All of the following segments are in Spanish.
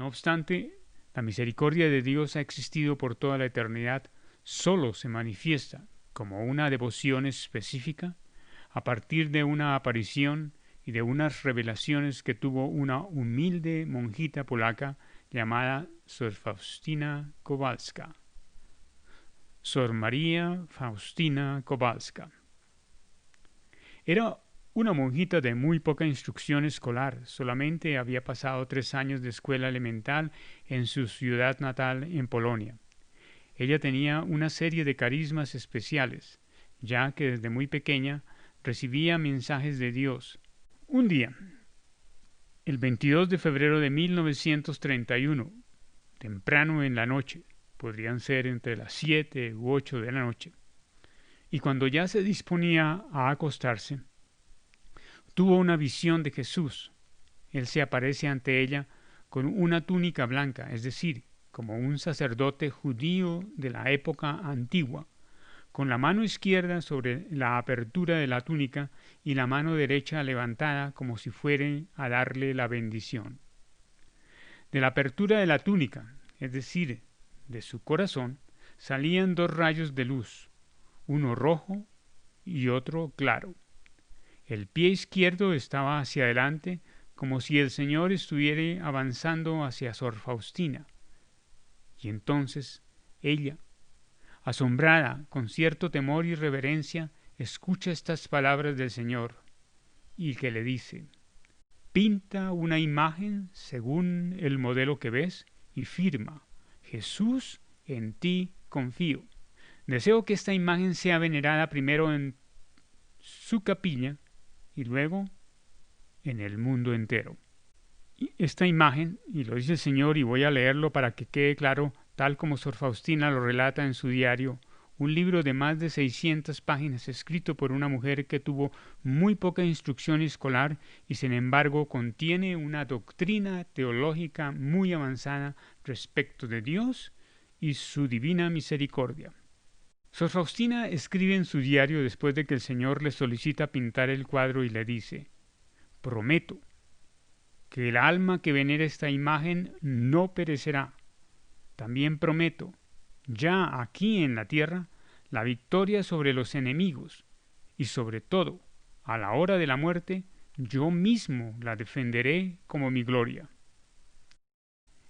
No obstante, la misericordia de Dios ha existido por toda la eternidad, solo se manifiesta como una devoción específica a partir de una aparición y de unas revelaciones que tuvo una humilde monjita polaca llamada Sor Faustina Kowalska. Sor María Faustina Kowalska. Era una monjita de muy poca instrucción escolar, solamente había pasado 3 años de escuela elemental en su ciudad natal en Polonia. Ella tenía una serie de carismas especiales, ya que desde muy pequeña recibía mensajes de Dios. Un día, el 22 de febrero de 1931, temprano en la noche, podrían ser entre las 7 u 8 de la noche, y cuando ya se disponía a acostarse, tuvo una visión de Jesús. Él se aparece ante ella con una túnica blanca, es decir, como un sacerdote judío de la época antigua, con la mano izquierda sobre la apertura de la túnica y la mano derecha levantada como si fuera a darle la bendición. De la apertura de la túnica, es decir, de su corazón, salían 2 rayos de luz, uno rojo y otro claro. El pie izquierdo estaba hacia adelante, como si el Señor estuviera avanzando hacia Sor Faustina. Y entonces ella, asombrada, con cierto temor y reverencia, escucha estas palabras del Señor, y que le dice: pinta una imagen según el modelo que ves y firma: Jesús, en ti confío. Deseo que esta imagen sea venerada primero en su capilla y luego en el mundo entero. Y esta imagen, y lo dice el Señor, y voy a leerlo para que quede claro, tal como Sor Faustina lo relata en su diario, un libro de más de 600 páginas escrito por una mujer que tuvo muy poca instrucción escolar y sin embargo contiene una doctrina teológica muy avanzada respecto de Dios y su divina misericordia. Sor Faustina escribe en su diario después de que el Señor le solicita pintar el cuadro y le dice: prometo que el alma que venera esta imagen no perecerá. También prometo, ya aquí en la tierra, la victoria sobre los enemigos, y sobre todo, a la hora de la muerte, yo mismo la defenderé como mi gloria.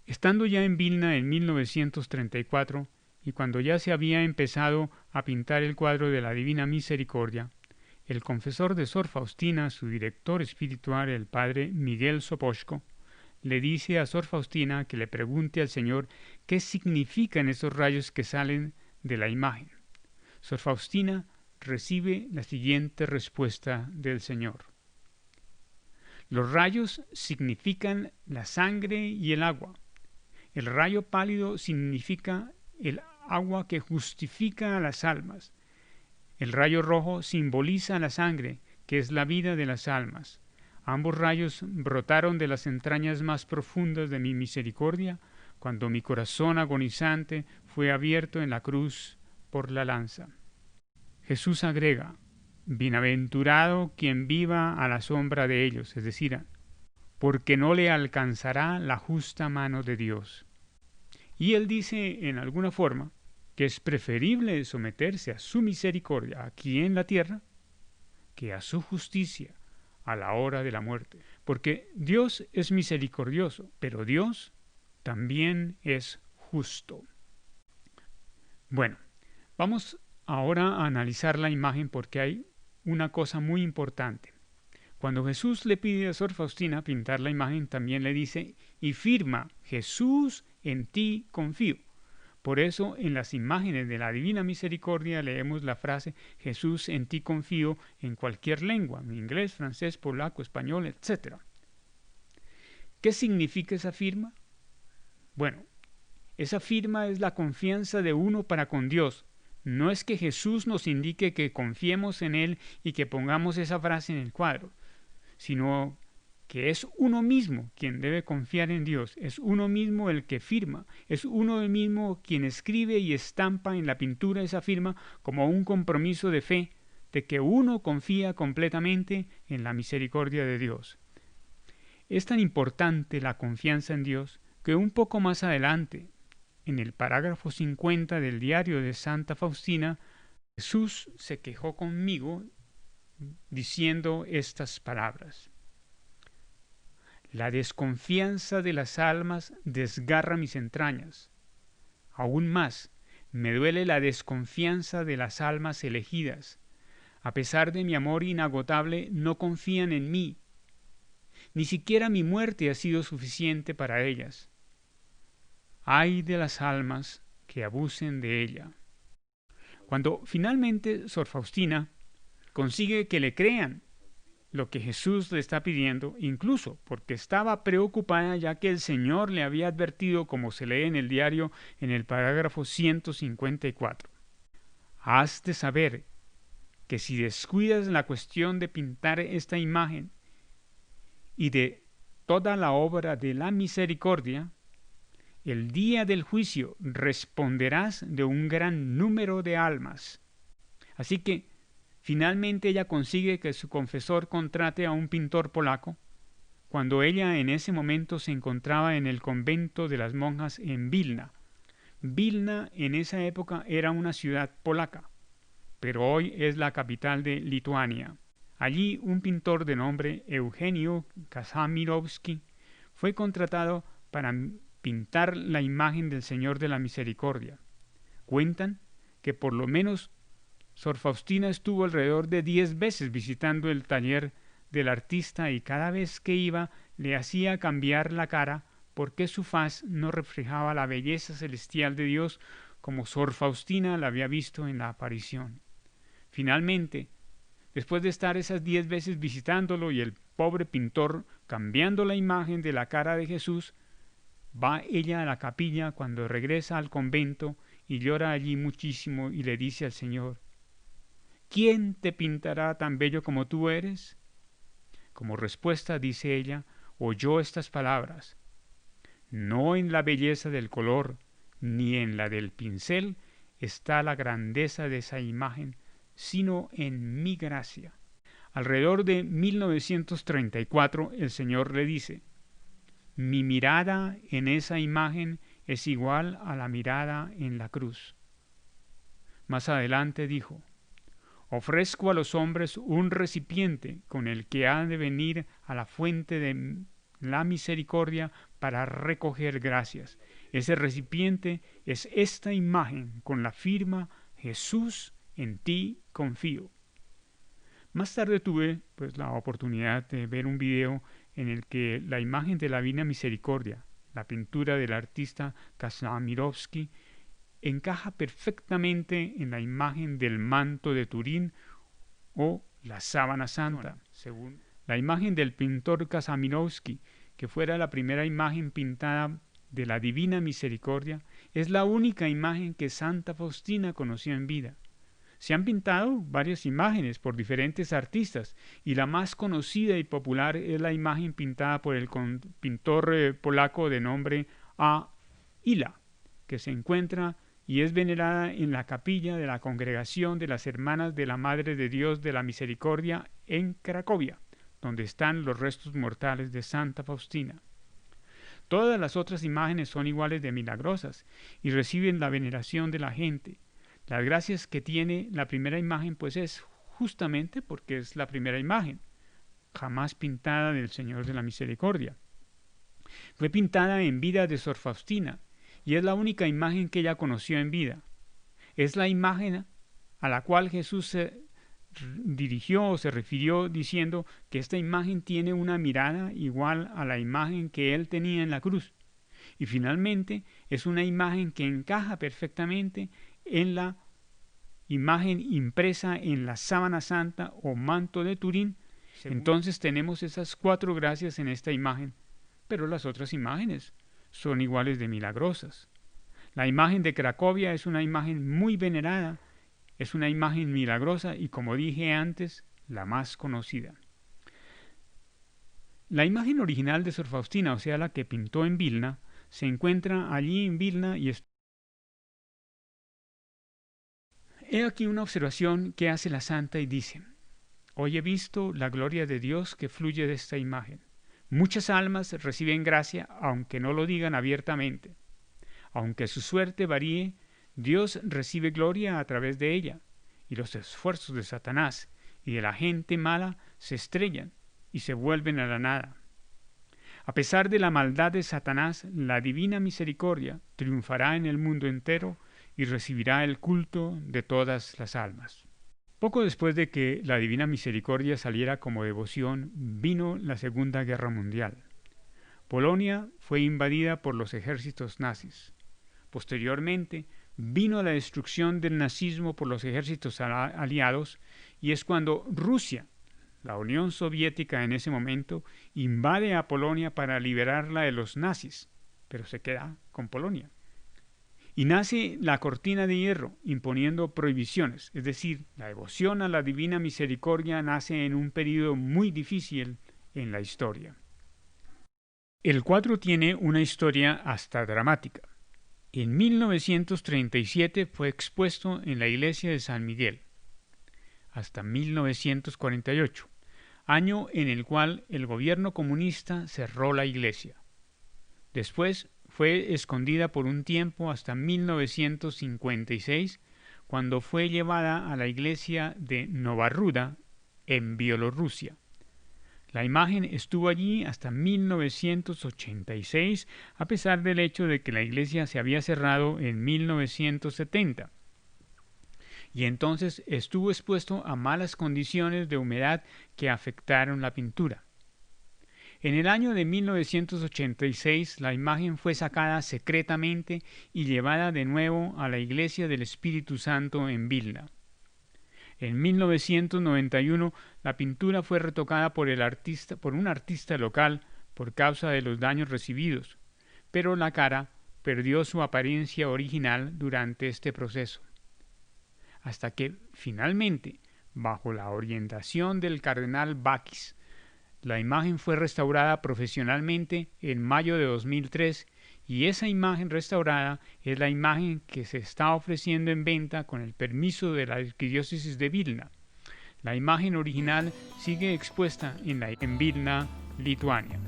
Estando ya en Vilna en 1934, y cuando ya se había empezado a pintar el cuadro de la Divina Misericordia, el confesor de Sor Faustina, su director espiritual, el padre Miguel Soposhko, le dice a Sor Faustina que le pregunte al Señor qué significan esos rayos que salen de la imagen. Sor Faustina recibe la siguiente respuesta del Señor: los rayos significan la sangre y el agua. El rayo pálido significa el agua que justifica a las almas. El rayo rojo simboliza la sangre, que es la vida de las almas. Ambos rayos brotaron de las entrañas más profundas de mi misericordia, cuando mi corazón agonizante fue abierto en la cruz por la lanza. Jesús agrega: bienaventurado quien viva a la sombra de ellos, es decir, porque no le alcanzará la justa mano de Dios. Y él dice en alguna forma que es preferible someterse a su misericordia aquí en la tierra que a su justicia a la hora de la muerte. Porque Dios es misericordioso, pero Dios también es justo. Bueno, vamos ahora a analizar la imagen porque hay una cosa muy importante. Cuando Jesús le pide a Sor Faustina pintar la imagen, también le dice: y firma: Jesús, en ti confío. Por eso en las imágenes de la Divina Misericordia leemos la frase Jesús, en ti confío, en cualquier lengua, inglés, francés, polaco, español, etc. ¿Qué significa esa firma? Bueno, esa firma es la confianza de uno para con Dios. No es que Jesús nos indique que confiemos en Él y que pongamos esa frase en el cuadro, sino que es uno mismo quien debe confiar en Dios, es uno mismo el que firma, es uno mismo quien escribe y estampa en la pintura esa firma como un compromiso de fe, de que uno confía completamente en la misericordia de Dios. Es tan importante la confianza en Dios que un poco más adelante, en el parágrafo 50 del diario de Santa Faustina, Jesús se quejó conmigo diciendo estas palabras: la desconfianza de las almas desgarra mis entrañas. Aún más, me duele la desconfianza de las almas elegidas. A pesar de mi amor inagotable, no confían en mí. Ni siquiera mi muerte ha sido suficiente para ellas. Ay de las almas que abusen de ella. Cuando finalmente Sor Faustina consigue que le crean lo que Jesús le está pidiendo, incluso porque estaba preocupada ya que el Señor le había advertido, como se lee en el diario en el parágrafo 154. Has de saber que si descuidas la cuestión de pintar esta imagen y de toda la obra de la misericordia, el día del juicio responderás de un gran número de almas. Así que finalmente ella consigue que su confesor contrate a un pintor polaco, cuando ella en ese momento se encontraba en el convento de las monjas en Vilna. Vilna en esa época era una ciudad polaca, pero hoy es la capital de Lituania. Allí un pintor de nombre Eugenio Kazimierowski fue contratado para pintar la imagen del Señor de la Misericordia. Cuentan que por lo menos Sor Faustina estuvo alrededor de 10 veces visitando el taller del artista y cada vez que iba le hacía cambiar la cara porque su faz no reflejaba la belleza celestial de Dios como Sor Faustina la había visto en la aparición. Finalmente, después de estar esas 10 veces visitándolo y el pobre pintor cambiando la imagen de la cara de Jesús, va ella a la capilla cuando regresa al convento y llora allí muchísimo y le dice al Señor: ¿quién te pintará tan bello como tú eres? Como respuesta, dice ella, oyó estas palabras: no en la belleza del color, ni en la del pincel está la grandeza de esa imagen, sino en mi gracia. Alrededor de 1934 el Señor le dice: mi mirada en esa imagen es igual a la mirada en la cruz. Más adelante dijo: ofrezco a los hombres un recipiente con el que han de venir a la fuente de la misericordia para recoger gracias. Ese recipiente es esta imagen con la firma: Jesús, en ti confío. Más tarde tuve la oportunidad de ver un video en el que la imagen de la Divina Misericordia, la pintura del artista Kazimierowski, encaja perfectamente en la imagen del manto de Turín o la sábana santa. Según la imagen del pintor Kazimierowski, que fuera la primera imagen pintada de la Divina Misericordia, es la única imagen que Santa Faustina conoció en vida. Se han pintado varias imágenes por diferentes artistas y la más conocida y popular es la imagen pintada por el pintor polaco de nombre A. Ila, que se encuentra y es venerada en la capilla de la Congregación de las Hermanas de la Madre de Dios de la Misericordia en Cracovia, donde están los restos mortales de Santa Faustina. Todas las otras imágenes son iguales de milagrosas y reciben la veneración de la gente. Las gracias que tiene la primera imagen pues es justamente porque es la primera imagen, jamás pintada del Señor de la Misericordia. Fue pintada en vida de Sor Faustina y es la única imagen que ella conoció en vida. Es la imagen a la cual Jesús se dirigió o se refirió diciendo que esta imagen tiene una mirada igual a la imagen que él tenía en la cruz. Y finalmente es una imagen que encaja perfectamente en la imagen impresa en la sábana santa o manto de Turín. Entonces tenemos esas 4 gracias en esta imagen, pero las otras imágenes son iguales de milagrosas. La imagen de Cracovia es una imagen muy venerada, es una imagen milagrosa y, como dije antes, la más conocida. La imagen original de Sor Faustina, o sea, la que pintó en Vilna, se encuentra allí en Vilna y he aquí una observación que hace la santa y dice: hoy he visto la gloria de Dios que fluye de esta imagen. Muchas almas reciben gracia aunque no lo digan abiertamente. Aunque su suerte varíe, Dios recibe gloria a través de ella, y los esfuerzos de Satanás y de la gente mala se estrellan y se vuelven a la nada. A pesar de la maldad de Satanás, la divina misericordia triunfará en el mundo entero y recibirá el culto de todas las almas. Poco después de que la divina misericordia saliera como devoción, vino la Segunda Guerra Mundial. Polonia fue invadida por los ejércitos nazis. Posteriormente, vino la destrucción del nazismo por los ejércitos aliados, y es cuando Rusia, la Unión Soviética en ese momento, invade a Polonia para liberarla de los nazis, pero se queda con Polonia. Y nace la cortina de hierro, imponiendo prohibiciones, es decir, la devoción a la divina misericordia nace en un periodo muy difícil en la historia. El cuadro tiene una historia hasta dramática. En 1937 fue expuesto en la iglesia de San Miguel, hasta 1948, año en el cual el gobierno comunista cerró la iglesia. Después fue escondida por un tiempo hasta 1956, cuando fue llevada a la iglesia de Nova Ruda, en Bielorrusia. La imagen estuvo allí hasta 1986, a pesar del hecho de que la iglesia se había cerrado en 1970. Y entonces estuvo expuesto a malas condiciones de humedad que afectaron la pintura. En el año de 1986 la imagen fue sacada secretamente y llevada de nuevo a la Iglesia del Espíritu Santo en Vilna. En 1991 la pintura fue retocada por un artista local por causa de los daños recibidos, pero la cara perdió su apariencia original durante este proceso. Hasta que finalmente, bajo la orientación del cardenal Backis, la imagen fue restaurada profesionalmente en mayo de 2003, y esa imagen restaurada es la imagen que se está ofreciendo en venta con el permiso de la Arquidiócesis de Vilna. La imagen original sigue expuesta en Vilna, Lituania.